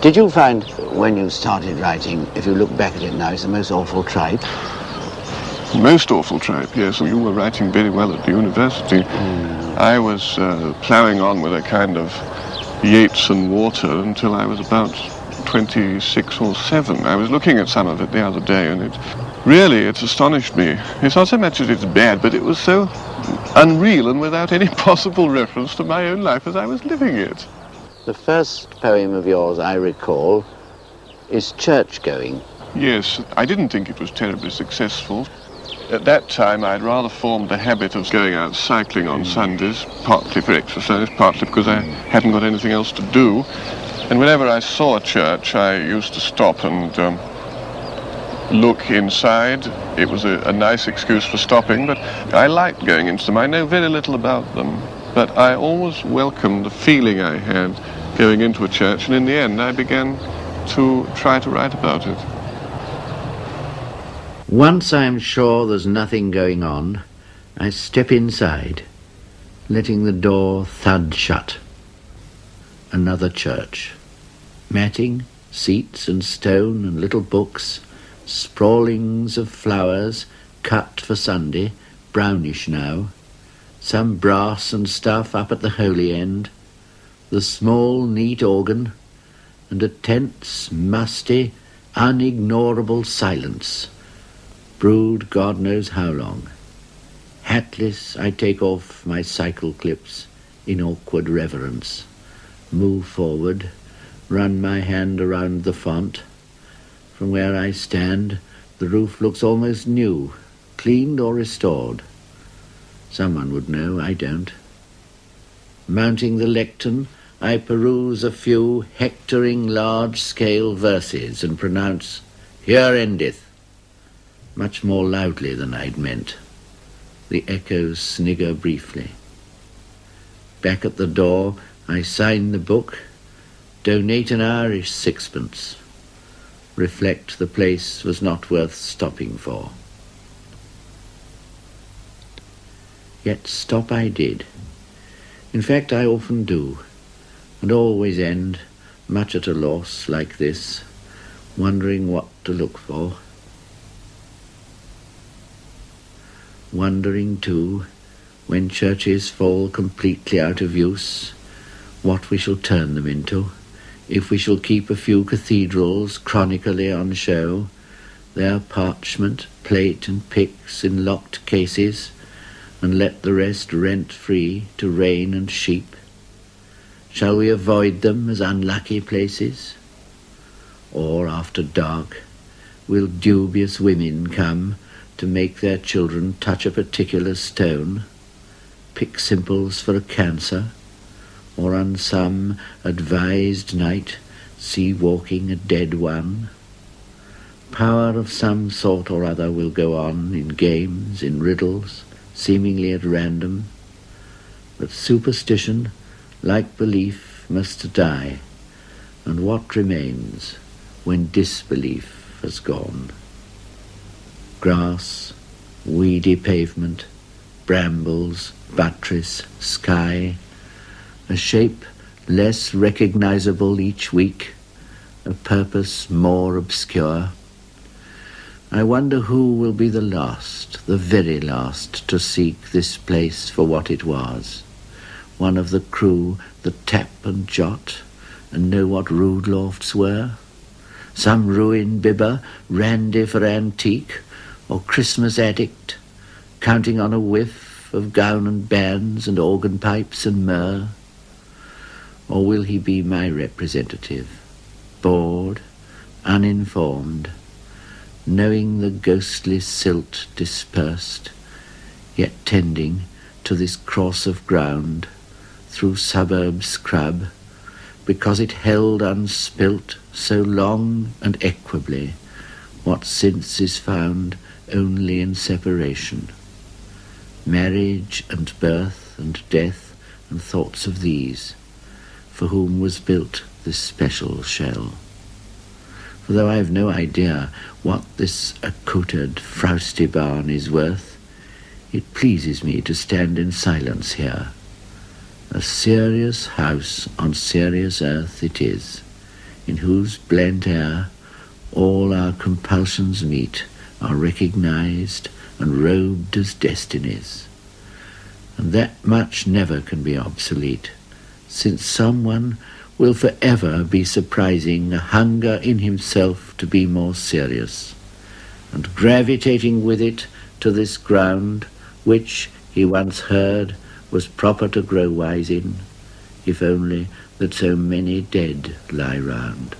Did you find, when you started writing, if you look back at it now, it's the most awful tripe? Most awful tripe, yes. You were writing very well at the university. I was ploughing on with a kind of Yeats and water until I was about 26 or 7. I was looking at some of it the other day, and it astonished me. It's not so much that it's bad, but it was so unreal and without any possible reference to my own life as I was living it. The first poem of yours I recall is Church-Going. Yes, I didn't think it was terribly successful. At that time, I'd rather formed the habit of going out cycling on Sundays, partly for exercise, partly because I hadn't got anything else to do. And whenever I saw a church, I used to stop and look inside. It was a nice excuse for stopping, but I liked going into them. I know very little about them, but I always welcomed the feeling I had going into a church, and in the end, I began to try to write about it. Once I'm sure there's nothing going on, I step inside, letting the door thud shut. Another church. Matting, seats and stone and little books, sprawlings of flowers, cut for Sunday, brownish now, some brass and stuff up at the holy end, the small neat organ, and a tense, musty, unignorable silence, brewed God knows how long. Hatless, I take off my cycle clips in awkward reverence, move forward, run my hand around the font. From where I stand, the roof looks almost new, cleaned or restored. Someone would know, I don't. Mounting the lectern, I peruse a few hectoring large-scale verses and pronounce, "Here endeth," much more loudly than I'd meant. The echoes snigger briefly. Back at the door, I sign the book, donate an Irish sixpence, reflect the place was not worth stopping for. Yet stop I did. In fact, I often do, and always end, much at a loss like this, wondering what to look for. Wondering, too, when churches fall completely out of use, what we shall turn them into, if we shall keep a few cathedrals chronically on show, their parchment, plate and pyx in locked cases, and let the rest rent-free to rain and sheep. Shall we avoid them as unlucky places? Or, after dark, will dubious women come to make their children touch a particular stone, pick simples for a cancer, or on some advised night see walking a dead one? Power of some sort or other will go on in games, in riddles, seemingly at random, but superstition, like belief, must die, and what remains when disbelief has gone? Grass, weedy pavement, brambles, buttress, sky, a shape less recognizable each week, a purpose more obscure. I wonder who will be the last, the very last, to seek this place for what it was, one of the crew that tap and jot and know what rood lofts were, some ruin bibber, randy for antique, or Christmas addict, counting on a whiff of gown and bands and organ pipes and myrrh? Or will he be my representative, bored, uninformed, knowing the ghostly silt dispersed, yet tending to this cross of ground through suburb scrub, because it held unspilt so long and equably what since is found only in separation, marriage and birth and death and thoughts of these, for whom was built this special shell. For though I have no idea what this accoutred frowsty barn is worth, it pleases me to stand in silence here. A serious house on serious earth it is, in whose blent air all our compulsions meet, are recognized and robed as destinies. And that much never can be obsolete, since someone will forever be surprising a hunger in himself to be more serious, and gravitating with it to this ground which, he once heard, was proper to grow wise in, if only that so many dead lie round.